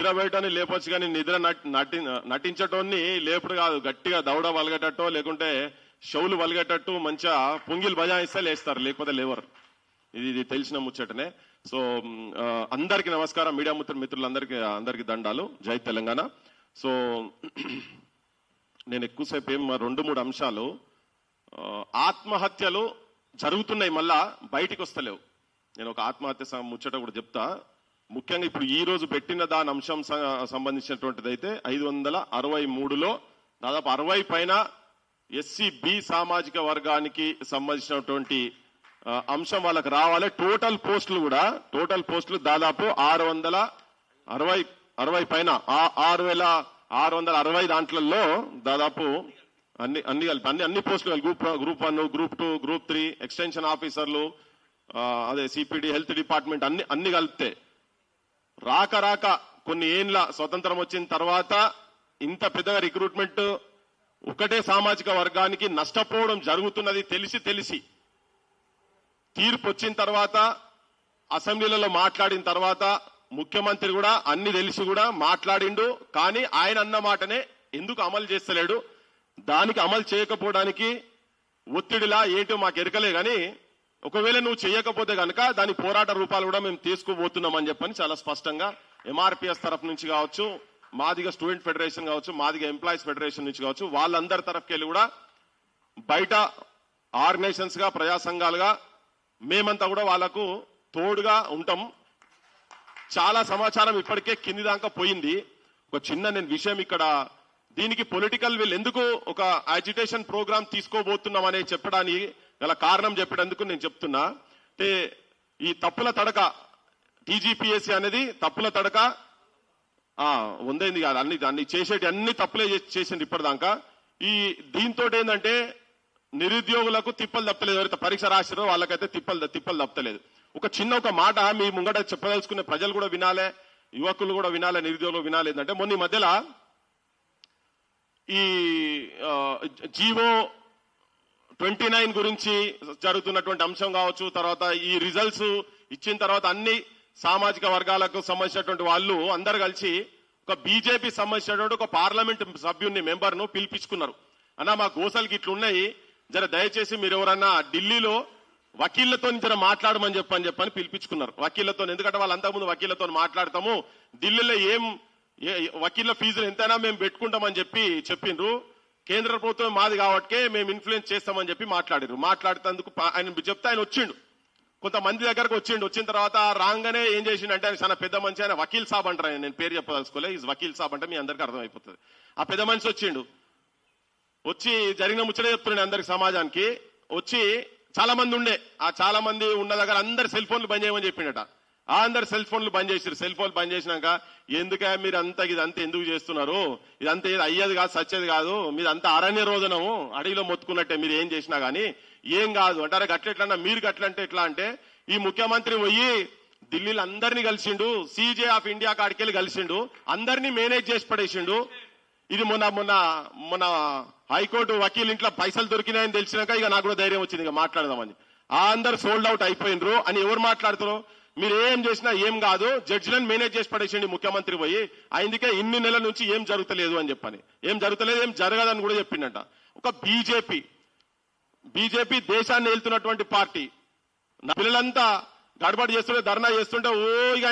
నిద్రపోయేటోని లేపొచ్చు, కానీ నిద్ర నటించటోని లేపుడు కాదు, గట్టిగా దౌడ వలగేటట్టు లేకుంటే షౌలు వలిగేటట్టు మంచిగా పొంగిలు బజాయిస్తే లేస్తారు, లేకపోతే లేవరు. ఇది తెలిసిన ముచ్చటనే. సో అందరికి నమస్కారం, మీడియా మిత్రులందరికీ దండాలు. జై తెలంగాణ. సో నేను ఎక్కువసేపు ఏం 2-3 అంశాలు, ఆత్మహత్యలు జరుగుతున్నాయి, మళ్ళా బయటికి వస్తలేవు. నేను ఒక ఆత్మహత్య ముచ్చట కూడా చెప్తా. ముఖ్యంగా ఇప్పుడు ఈ రోజు పెట్టిన దాని అంశం సంబంధించినటువంటిది అయితే 563లో దాదాపు 60 పైన SC/B సామాజిక వర్గానికి సంబంధించినటువంటి అంశం వాళ్ళకి రావాలి. టోటల్ పోస్టులు దాదాపు 660 పైన 6660 దాంట్లలో దాదాపు అన్ని పోస్టులు గ్రూప్ 1, గ్రూప్ 2, గ్రూప్ 3, ఎక్స్టెన్షన్ ఆఫీసర్లు, అదే సిపిడి, హెల్త్ డిపార్ట్మెంట్ అన్ని కలిపితే రాక కొన్ని ఏళ్ళ స్వతంత్రం వచ్చిన తర్వాత ఇంత పెద్దగా రిక్రూట్మెంట్ ఒకటే సామాజిక వర్గానికి నష్టపోవడం జరుగుతున్నది తెలిసి తీర్పు వచ్చిన తర్వాత, అసెంబ్లీలలో మాట్లాడిన తర్వాత ముఖ్యమంత్రి కూడా అన్ని తెలిసి కూడా మాట్లాడిండు. కానీ ఆయన అన్న మాటనే ఎందుకు అమలు చేస్తలేడు? దానికి అమలు చేయకపోవడానికి ఒత్తిడిలా ఏంటో మాకు ఎరకలే, కానీ ఒకవేళ నువ్వు చేయకపోతే కనుక దాని పోరాట రూపాలు కూడా మేము తీసుకుపోతున్నామని చెప్పని చాలా స్పష్టంగా MRPS తరఫు నుంచి కావచ్చు, మాదిగ స్టూడెంట్ ఫెడరేషన్ కావచ్చు, మాదిగ ఎంప్లాయీస్ ఫెడరేషన్ నుంచి కావచ్చు, వాళ్ళందరి తరఫుకెళ్ళి కూడా బయట ఆర్గనైజేషన్స్ గా, ప్రజా సంఘాలుగా మేమంతా కూడా వాళ్లకు తోడుగా ఉంటాం. చాలా సమాచారం ఇప్పటికే కింది దాకా పోయింది. ఒక చిన్న నేను విషయం ఇక్కడ, దీనికి పొలిటికల్ విల్ ఎందుకు ఒక అజిటేషన్ ప్రోగ్రామ్ తీసుకోబోతున్నాం అనే చెప్పడానికి గల కారణం చెప్పేందుకు నేను చెప్తున్నా. అంటే ఈ తప్పుల తడక TGPSC అనేది తప్పుల తడక ఉందేంది కాదు, అన్ని చేసేటి అన్ని తప్పులే చేసింది ఇప్పటిదాకా. ఈ దీంతో ఏంటంటే నిరుద్యోగులకు తిప్పలు తప్పలేదు, ఎవరైతే పరీక్ష రాశారో వాళ్ళకైతే తిప్పలు తప్పలేదు. ఒక మాట మీ ముంగట చెప్పదలుచుకునే ప్రజలు కూడా వినాలే, యువకులు కూడా వినాలే, నిరుద్యోగులు వినాలి. ఏంటంటే మొన్న మధ్యలో ఈ జీవో 29 గురించి జరుగుతున్నటువంటి అంశం కావచ్చు, తర్వాత ఈ రిజల్ట్స్ ఇచ్చిన తర్వాత అన్ని సామాజిక వర్గాలకు సంబంధించినటువంటి వాళ్ళు అందరు కలిసి ఒక బీజేపీ సంబంధించినటువంటి ఒక పార్లమెంట్ సభ్యుని మెంబర్ను పిలిపించుకున్నారు. అన్న మా గోసలకి ఇట్లున్నాయి, జర దయచేసి మీరు ఎవరన్నా ఢిల్లీలో వకీళ్లతో జర మాట్లాడమని చెప్పని పిలిపించుకున్నారు. వకీళ్లతో, ఎందుకంటే వాళ్ళు అంతకుముందు వకీళ్లతో మాట్లాడతాము, ఢిల్లీలో వకీళ్ల ఫీజులు ఎంతైనా మేము పెట్టుకుంటామని చెప్పిండ్రు. కేంద్ర ప్రభుత్వం మాది కాబట్టి మేము ఇన్ఫ్లుయెన్స్ చేస్తామని చెప్పి మాట్లాడుతందుకు ఆయన చెప్తే ఆయన వచ్చిండు, కొంతమంది దగ్గరకు వచ్చిన తర్వాత రాగానే ఏం చేసిండంటే, ఆయన చాలా పెద్ద మనిషి, ఆయన వకీల్ సాబ్ అంటారు, ఆయన నేను పేరు చెప్పదలుచుకోలే, ఈజ్ వకీల్ సాబ్ అంటే మీ అందరికీ అర్థమైపోతుంది. ఆ పెద్ద మనిషి వచ్చి జరిగిన ముచ్చట చెప్తున్నాడు అందరికి, సమాజానికి. వచ్చి చాలా మంది ఉన్న దగ్గర అందరు సెల్ ఫోన్లు బంద్ చేయమని చెప్పిండట. అందరు సెల్ ఫోన్లు బంద్ చేసారు. సెల్ ఫోన్లు బంద్ చేసినాక, ఎందుకే మీరు ఇదంతా ఎందుకు చేస్తున్నారు, ఇదంతా ఏది అయ్యేది కాదు, సచ్చేది కాదు, మీదంతా అరణ్య రోదనము, అడవిలో మొత్తుకున్నట్టే, మీరు ఏం చేసినా గానీ ఏం కాదు అంటారా. గట్లెట్లన్నా మీరు గట్లంటే ఎట్లా అంటే, ఈ ముఖ్యమంత్రి పోయి ఢిల్లీలో అందరినీ కలిసిండు, CJ ఆఫ్ ఇండియా కాడికెళ్ళి కలిసిండు, అందరినీ మేనేజ్ చేసి పడేసిండు. ఇది మొన్న హైకోర్టు వకీల్ ఇంట్లో పైసలు దొరికినాయని తెలిసినాక ఇక నాకు కూడా ధైర్యం వచ్చింది, ఇక మాట్లాడదామని. అందరు సోల్డ్ అవుట్ అయిపోయినరు అని ఎవరు మాట్లాడుతారు? మీరు ఏం చేసినా ఏం కాదు, జడ్జిలను మేనేజ్ చేసి పడేసిండి ముఖ్యమంత్రి పోయి, అందుకే ఇన్ని నెలల నుంచి ఏం జరుగుతలేదు అని చెప్పని, ఏం జరగదని కూడా చెప్పిండట. ఒక బీజేపీ దేశాన్ని వెళ్తున్నటువంటి పార్టీ, నా పిల్లలంతా గడబడి చేస్తుంటే, ధర్నా చేస్తుంటే, ఇక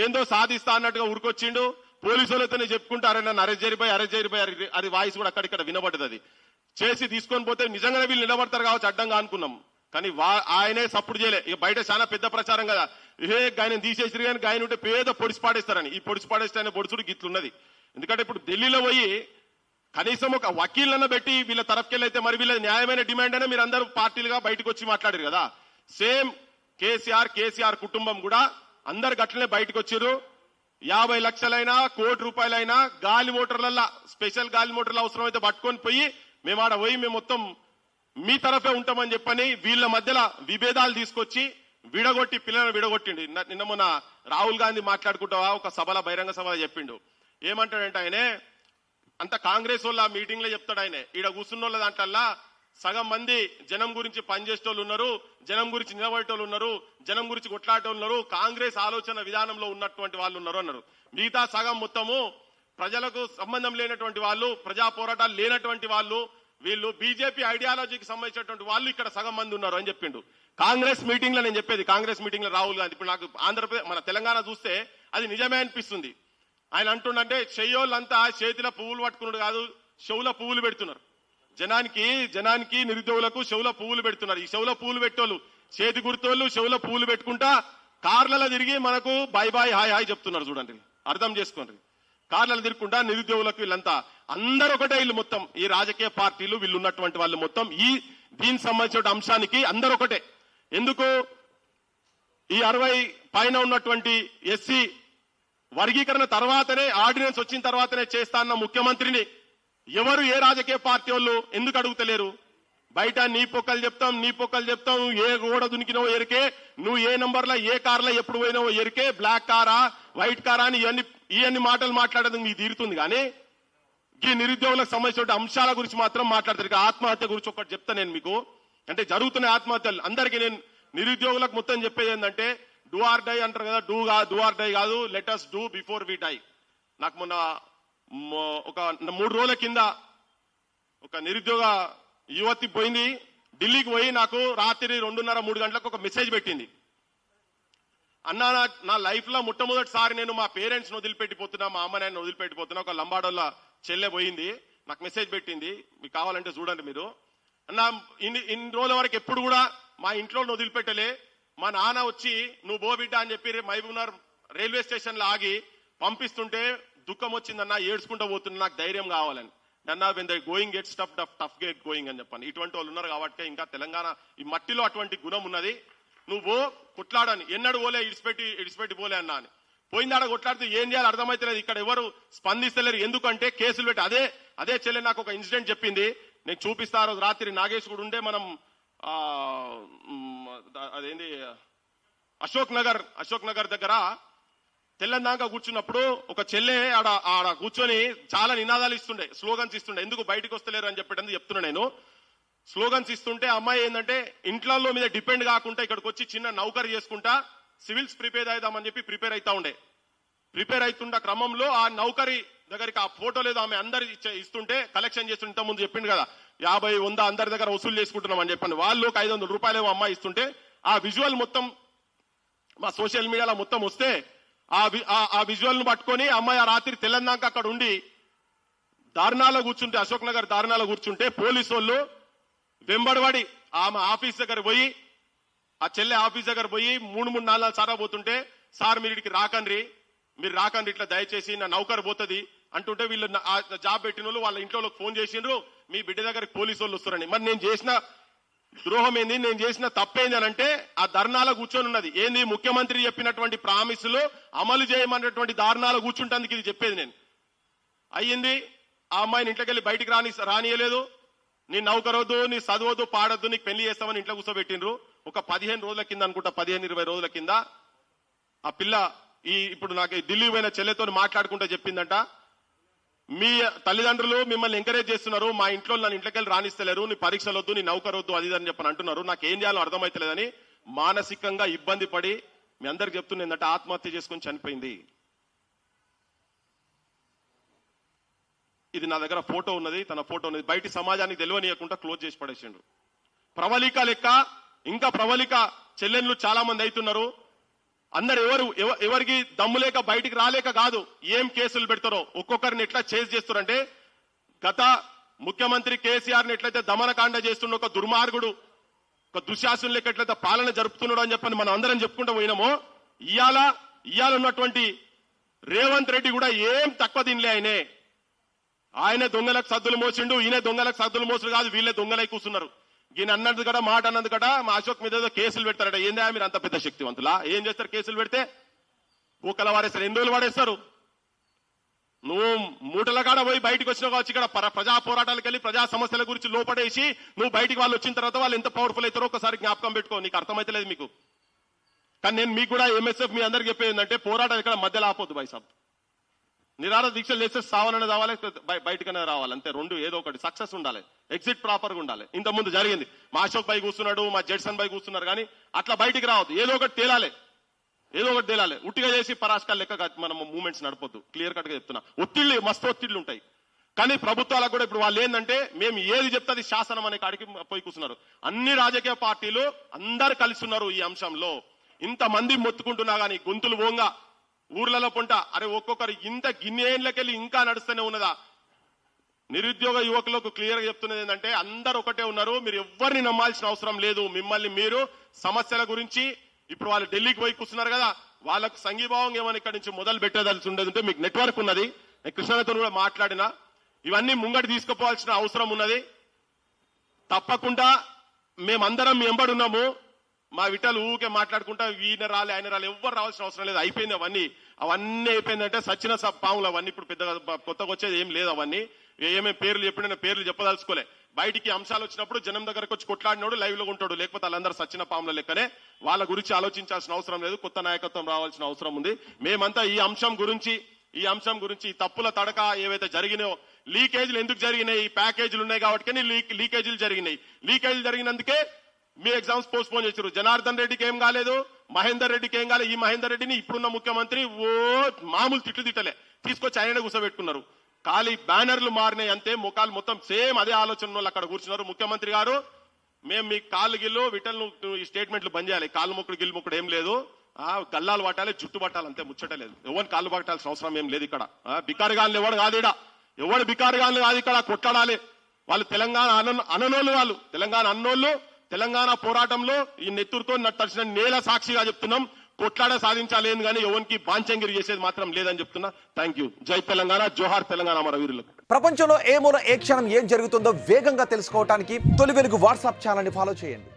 ఏందో సాధిస్తా అన్నట్టుగా ఉరికొచ్చిండు. పోలీసులతోనే చెప్పుకుంటారు, నన్ను అరెస్ట్ చేయబోయి అది వాయిస్ కూడా అక్కడిక్కడ వినబడ్డది. అది చేసి తీసుకొని పోతే నిజంగానే వీళ్ళు నిలబడతారు కావచ్చు అడ్డంగా అనుకున్నాం, కానీ ఆయనే సపోర్ట్ చేయలే. ఇక బయట చాలా పెద్ద ప్రచారం కదా, ఆయన తీసేసిరు కానీ ఆయన ఉంటే పేద పొడిసి పాడేస్తారని. ఈ పొడిసి పాడేస్తే పొడుచుడు గిట్లున్నది. ఎందుకంటే ఇప్పుడు ఢిల్లీలో పోయి కనీసం ఒక వకీళ్లను పెట్టి వీళ్ళ తరఫుకెళ్ళైతే మరి వీళ్ళ న్యాయమైన డిమాండ్ అయినా మీరు అందరూ పార్టీలుగా బయటకు వచ్చి మాట్లాడారు కదా. సేమ్ కేసీఆర్ కుటుంబం కూడా అందరు గట్లనే బయటకు వచ్చారు. 50 లక్షలైనా, ₹1 కోటి గాలి మోటార్లల్లా, స్పెషల్ గాలి మోటార్లు అవసరమైతే పట్టుకొని పోయి మేము మొత్తం మీ తరఫే ఉంటామని చెప్పని వీళ్ళ మధ్యలో విభేదాలు తీసుకొచ్చి పిల్లలను విడగొట్టిండు. నిన్న మొన్న రాహుల్ గాంధీ మాట్లాడుకుంటావా ఒక సభలో, బహిరంగ సభలో చెప్పిండు. ఏమంటాడంటే ఆయనే, అంత కాంగ్రెస్ వాళ్ళ మీటింగ్ లో చెప్తాడు ఆయన, ఈడ కూర్చున్న వాళ్ళ దాంట్లల్లా సగం మంది జనం గురించి పనిచేసేటోళ్ళు ఉన్నారు, జనం గురించి నిలబడేటోళ్ళు ఉన్నారు, జనం గురించి కొట్లాడేటోళ్ళు ఉన్నారు, కాంగ్రెస్ ఆలోచన విధానంలో ఉన్నటువంటి వాళ్ళు ఉన్నారు అన్నారు. మిగతా సగం మొత్తము ప్రజలకు సంబంధం లేనటువంటి వాళ్ళు, ప్రజా పోరాటాలు లేనటువంటి వాళ్ళు, వీళ్ళు బీజేపీ ఐడియాలజీకి సంబంధించినటువంటి వాళ్ళు ఇక్కడ సగం మంది ఉన్నారు అని చెప్పిండు. కాంగ్రెస్ మీటింగ్ లో నేను చెప్పేది, కాంగ్రెస్ మీటింగ్ లో రాహుల్ గాంధీ, ఇప్పుడు నాకు ఆంధ్రప్రదేశ్ మన తెలంగాణ చూస్తే అది నిజమే అనిపిస్తుంది. ఆయన అంటుండంటే చెయ్యోళ్ళంతా చేతిలో పువ్వులు పట్టుకున్నాడు కాదు, చెవుల పువ్వులు పెడుతున్నారు. జనానికి నిరుద్యోగులకు చెవుల పువ్వులు పెడుతున్నారు. ఈ చెవుల పువ్వులు పెట్టోళ్ళు, చేతి గుర్తోళ్ళు చెవుల పువ్వులు పెట్టుకుంటా కార్లలో తిరిగి మనకు బాయ్ బాయ్ హాయ్ హాయ్ చెప్తున్నారు. చూడండి, అర్థం చేసుకోండి. కార్లలో తిరుగుకుంటా నిరుద్యోగులకు వీళ్ళంతా అందరూ ఒకటే, వీళ్ళు మొత్తం ఈ రాజకీయ పార్టీలు వీళ్ళు ఉన్నటువంటి వాళ్ళు మొత్తం దీనికి సంబంధించిన అంశానికి అందరూ ఒకటే. ఎందుకు ఈ 60 పైన ఉన్నటువంటి ఎస్సీ వర్గీకరణ తర్వాతనే, ఆర్డినెన్స్ వచ్చిన తర్వాతనే చేస్తా అన్న ముఖ్యమంత్రిని ఎవరు ఏ రాజకీయ పార్టీ వాళ్ళు ఎందుకు అడుగుతలేరు? బయట నీ పొక్కలు చెప్తాం, ఏ గోడ దునికినవో ఎరికే, నువ్వు ఏ నంబర్లో ఏ కార్లో ఎప్పుడు పోయినావో ఎరికే, బ్లాక్ కారా వైట్ కారా అని ఇవన్నీ మాటలు మాట్లాడేది మీకు తీరుతుంది. కానీ ఈ నిరుద్యోగులకు సంబంధించిన అంశాల గురించి మాత్రం మాట్లాడతారు. ఆత్మహత్య గురించి ఒకటి చెప్తా నేను మీకు, అంటే జరుగుతున్న ఆత్మహత్యలు అందరికీ నేను నిరుద్యోగులకు మొత్తం చెప్పేది ఏంటంటే, డూ ఆర్ డై అంటారు కదా, డూ ఆర్ డై కాదు, let us do before we die. నాకు మొన్న ఒక 3 రోజుల కింద ఒక నిరుద్యోగ యువతి పోయింది, ఢిల్లీకి పోయి నాకు రాత్రి 2:30-3 గంటలకు ఒక మెసేజ్ పెట్టింది. అన్నా, నా లైఫ్ లో మొట్టమొదటిసారి నేను మా పేరెంట్స్ వదిలిపెట్టిపోతున్నా, మా అమ్మ నాయన వదిలిపెట్టిపోతున్నా. ఒక లంబాడోళ్ళ చెల్లె పోయింది, నాకు మెసేజ్ పెట్టింది, మీకు కావాలంటే చూడండి మీరు. అన్న, ఇన్ని రోజుల వరకు ఎప్పుడు కూడా మా ఇంట్లో వదిలిపెట్టలే. మా నాన్న వచ్చి నువ్వు బో బిడ్డ అని చెప్పి మహబూబ్నగర్ రైల్వే స్టేషన్ లో ఆగి పంపిస్తుంటే దుఃఖం వచ్చిందన్నా, ఏడ్చుకుంటూ పోతున్నా, నాకు ధైర్యం కావాలని. అన్నా when they going get stuff tough get going అని చెప్పాను. ఇటువంటి వాళ్ళు ఉన్నారు కాబట్టి ఇంకా తెలంగాణ ఈ మట్టిలో అటువంటి గుణం ఉన్నది. నువ్వు కొట్లాడని ఎన్నడు పోలే, ఇడిచిపెట్టి పోలే అన్నా అని పోయిందాడ కొట్లాడితే ఏం చేయాలి అర్థమైతలేదు. ఇక్కడ ఎవరు స్పందిస్తలేరు. ఎందుకంటే కేసులు పెట్టి అదే చెల్లె నాకు ఒక ఇన్సిడెంట్ చెప్పింది, నేను చూపిస్తా. రోజు రాత్రి నాగేష్ కూడా ఉండే, మనం అదేంది అశోక్ నగర్ దగ్గర తెల్లందాక కూర్చున్నప్పుడు ఒక చెల్లె ఆడ కూర్చొని చాలా నినాదాలు ఇస్తుండే, స్లోగన్స్ ఇస్తుండే. ఎందుకు బయటకు వస్తలేరు అని చెప్పేటందుకు చెప్తున్నా నేను. స్లోగన్స్ ఇస్తుంటే అమ్మాయి ఏంటంటే ఇంట్లో మీద డిపెండ్ కాకుండా ఇక్కడికి వచ్చి చిన్న నౌకరీ చేసుకుంటా సివిల్స్ ప్రిపేర్ అవుదామని చెప్పి ప్రిపేర్ అవుతుండే క్రమంలో ఆ నౌకరీ దగ్గరికి ఆ ఫోటో లేదు ఆమె అందరు ఇస్తుంటే కలెక్షన్ చేస్తుంటే, ఇంత ముందు చెప్పింది కదా 50-100 అందరి దగ్గర వసూలు చేసుకుంటున్నాం అని చెప్పండి. వాళ్ళు ఒక 500 రూపాయలు అమ్మాయి ఇస్తుంటే ఆ విజువల్ మొత్తం మా సోషల్ మీడియాలో మొత్తం వస్తే ఆ విజువల్ ను పట్టుకొని అమ్మాయి ఆ రాత్రి తెల్లందాక అక్కడ ఉండి దారుణాలో కూర్చుంటే, అశోక్ నగర్ దారుణాలో కూర్చుంటే పోలీసు వాళ్ళు వెంబడబడి ఆమె ఆఫీస్ దగ్గర పోయి, ఆ చెల్లె ఆఫీస్ దగ్గర పోయి 3-4 సార్లు పోతుంటే, సార్ మీరు ఇక్కడికి రాకండి, ఇట్లా దయచేసి నా నౌకరు పోతుంది అంటుంటే, వీళ్ళు జాబ్ పెట్టిన వాళ్ళు వాళ్ళ ఇంట్లో ఫోన్ చేసిండ్రు, మీ బిడ్డ దగ్గరికి పోలీసు వాళ్ళు వస్తారని. మరి నేను చేసిన ద్రోహం ఏంది, నేను చేసిన తప్పేంది అని అంటే ఆ ధర్నాలో కూర్చొని ఉన్నది ఏంది, ముఖ్యమంత్రి చెప్పినటువంటి ప్రామిసులు అమలు చేయమన్నటువంటి దారుణాలు కూర్చుంటందుకు ఇది చెప్పేది నేను. అయ్యింది, ఆ అమ్మాయిని ఇంట్లోకి వెళ్ళి బయటికి రానియలేదు. నీ నౌకరొద్దు, నీ చదవద్దు, పాడొద్దు, నీకు పెళ్లి చేస్తామని ఇంట్లో కూర్చోబెట్టిండ్రు. ఒక 15 రోజుల కింద అనుకుంటా, 15-20 రోజుల కింద ఆ పిల్ల ఇప్పుడు నాకు ఢిల్లీ పోయిన చెల్లెతో మాట్లాడుకుంటూ చెప్పిందంట, మీ తల్లిదండ్రులు మిమ్మల్ని ఎంకరేజ్ చేస్తున్నారు, మా ఇంట్లో నన్ను ఇంట్లోకి వెళ్ళి రాణిస్తలేరు, నీ పరీక్షలు వద్దు, నీ నౌకరొద్దు, అది అని చెప్పని అంటున్నారు, నాకు ఏం చేయాలో అర్థమైతలేదని మానసికంగా ఇబ్బంది పడి మీ అందరికి చెప్తున్నా ఏంటంటే ఆత్మహత్య చేసుకుని చనిపోయింది. ఇది నా దగ్గర ఫోటో ఉన్నది, తన ఫోటో ఉన్నది. బయట సమాజానికి తెలియనీయకుండా క్లోజ్ చేసి పడేసిండు. ప్రవళిక లెక్క ఇంకా ప్రవళిక చెల్లెళ్ళు చాలా మంది అవుతున్నారు. అందరు ఎవరికి దమ్ము లేక బయటికి రాలేక కాదు, ఏం కేసులు పెడతారో, ఒక్కొక్కరిని ఎట్లా చేజ్ చేస్తారంటే, గత ముఖ్యమంత్రి కేసీఆర్ ని ఎట్లయితే దమనకాండ చేస్తున్న ఒక దుర్మార్గుడు, ఒక దుశ్శాసనం లెక్క ఎట్లయితే పాలన జరుపుతున్నాడు అని చెప్పని మనం అందరం చెప్పుకుంటూ పోయినామో, ఇవాళ ఉన్నటువంటి రేవంత్ రెడ్డి కూడా ఏం తక్కువ తినలే. ఆయనే దొంగలకు సద్దులు మోసిండు, ఈయన దొంగలకు సద్దులు మోసుడు కాదు, వీళ్ళే దొంగలై కూర్చున్నారు. ఈయన అన్నది కదా, మాట అన్నది కదా, మా అశోక్ మీద ఏదో కేసులు పెడతారట. ఏందా మీరు అంత పెద్ద శక్తివంతులా? ఏం చేస్తారు కేసులు పెడితే? ఊకల వాడేస్తారు, 2 రోజులు వాడేస్తారు. నువ్వు మూటల కాడ పోయి బయటకు వచ్చినా కావచ్చు, ఇక్కడ ప్రజా పోరాటాలకు వెళ్ళి ప్రజా సమస్యల గురించి లోపడేసి నువ్వు బయటికి వాళ్ళు వచ్చిన తర్వాత వాళ్ళు ఎంత పవర్ఫుల్ అవుతారో ఒకసారి జ్ఞాపకం పెట్టుకో. నీకు అర్థమైతలేదు మీకు. కానీ నేను మీకు కూడా ఎంఎస్ఎఫ్ మీ అందరికి చెప్పేది ఏంటంటే, పోరాటం ఇక్కడ మధ్యలో ఆపోద్దు బాయ్ సాబ్. నిరాహార దీక్షలు చేస్తే సావననే రావాలి, బయటకనే రావాలి, అంతే. రెండు ఏదో ఒకటి సక్సెస్ ఉండాలి, ఎగ్జిట్ ప్రాపర్ గా ఉండాలి. ఇంత ముందు జరిగింది, మా అశోక్ పై కూర్చున్నాడు, మా జడ్సన్ పై కూర్చున్నారు, కానీ అట్లా బయటికి రావద్దు. ఏదో ఒకటి తేలాలి, ఏదో ఒకటి తేలాలి. ఉట్టిగా చేసి పరాస్కాల లెక్క మనం మూవ్మెంట్స్ నడపొద్దు. క్లియర్ కట్ గా చెప్తున్నా. ఒత్తిళ్లు, మస్తు ఒత్తిళ్లు ఉంటాయి. కానీ ప్రభుత్వాలకు కూడా ఇప్పుడు వాళ్ళు ఏంటంటే, మేము ఏది చెప్తే అది శాసనం అనే కాడికి పోయి కూర్చున్నారు. అన్ని రాజకీయ పార్టీలు అందరు కలిసి ఉన్నారు ఈ అంశంలో. ఇంతమంది మొత్తుకుంటున్నా కానీ గొంతులు ఓంగా ఊర్లలో పొంట, అరే ఒక్కొక్కరు ఇంత గిన్నెళ్ళకెళ్ళి ఇంకా నడుస్తూనే ఉన్నదా? నిరుద్యోగ యువకులకు క్లియర్ గా చెప్తున్నది ఏంటంటే, అందరు ఒకటే ఉన్నారు, మీరు ఎవరిని నమ్మాల్సిన అవసరం లేదు. మిమ్మల్ని మీరు సమస్యల గురించి ఇప్పుడు వాళ్ళు ఢిల్లీకి పోయి కూర్చున్నారు కదా, వాళ్ళకు సంఘీభావం ఏమైనా ఇక్కడి నుంచి మొదలు పెట్టేదాల్సి ఉండేది ఉంటే, మీకు నెట్వర్క్ ఉన్నది, కృష్ణతో కూడా మాట్లాడినా, ఇవన్నీ ముంగటి తీసుకుపోవాల్సిన అవసరం ఉన్నది. తప్పకుండా మేమందరం మీ ఎంబడి ఉన్నాము. మా విటలు ఊకే మాట్లాడుకుంటా ఈయన రాలే ఆయన రాలే, ఎవ్వరు రావాల్సిన అవసరం లేదు. అయిపోయింది అవన్నీ అయిపోయిందంటే సచిన పాములు అవన్నీ. ఇప్పుడు పెద్దగా కొత్తగా వచ్చేది ఏం లేదు. అవన్నీ ఏమేమి పేర్లు చెప్పిన పేర్లు చెప్పదలుచుకోలే. బయటికి అంశాలు వచ్చినప్పుడు జనం దగ్గరకు వచ్చి కొట్లాడినోడు లైవ్ లో ఉంటాడు, లేకపోతే వాళ్ళందరూ సచిన పాముల లెక్కనే. వాళ్ళ గురించి ఆలోచించాల్సిన అవసరం లేదు. కొత్త నాయకత్వం రావాల్సిన అవసరం ఉంది. మేమంతా ఈ అంశం గురించి తప్పుల తడక ఏవైతే జరిగినాయో, లీకేజీలు ఎందుకు జరిగినాయి, ఈ ప్యాకేజీలు ఉన్నాయి కాబట్టి లీకేజీలు జరిగినాయి. లీకేజీలు జరిగినందుకే మీ ఎగ్జామ్స్ పోస్ట్ పోన్ చేశారు. జనార్దన్ రెడ్డికి ఏం కాలేదు, మహేందర్ రెడ్డికి ఏం కాలేదు. ఈ మహేందర్ రెడ్డిని ఇప్పుడున్న ముఖ్యమంత్రి మామూలు తిట్టలే తీసుకొచ్చి ఆయన కూర్చోబెట్టుకున్నారు. ఖాళీ బ్యానర్లు మారినాయి అంతే, ముఖాలు మొత్తం సేమ్ అదే ఆలోచన వాళ్ళు అక్కడ కూర్చున్నారు. ముఖ్యమంత్రి గారు, మేము మీ కాళ్ళు గిల్లు విటల్ ఈ స్టేట్మెంట్లు బంద్ చేయాలి. కాళ్ళు మొక్కుడు గిల్లు మొక్కుడు ఏం లేదు, గల్లాలు పట్టాలి, జుట్టు పట్టాలి, అంతే. ముచ్చటలేదు. ఎవరిని కాళ్ళు పట్టాల్సిన అవసరం ఏం లేదు ఇక్కడ. బికారిగాన్లు ఎవడు కాదు ఇక్కడ, ఎవడు బికారిగాన్లు కాదు ఇక్కడ. కొట్లాడాలి వాళ్ళు. తెలంగాణ అననోళ్ళు, వాళ్ళు తెలంగాణ అన్నోళ్ళు. తెలంగాణ పోరాటంలో ఈ నెత్తురుతో తడిచిన నేల సాక్షిగా చెప్తున్నాం, కొట్లాడ సాధించాలేదు కానీ ఎవరికి బాంచంగిరి చేసేది మాత్రం లేదని చెప్తున్నా. Thank you. జై తెలంగాణ, జోహార్ తెలంగాణ మన వీరులకు. ప్రపంచంలో ఏ మూల ఏ క్షణం ఏం జరుగుతుందో వేగంగా తెలుసుకోవడానికి తొలి వెలుగు వాట్సాప్ ఛానల్ని ఫాలో చేయండి.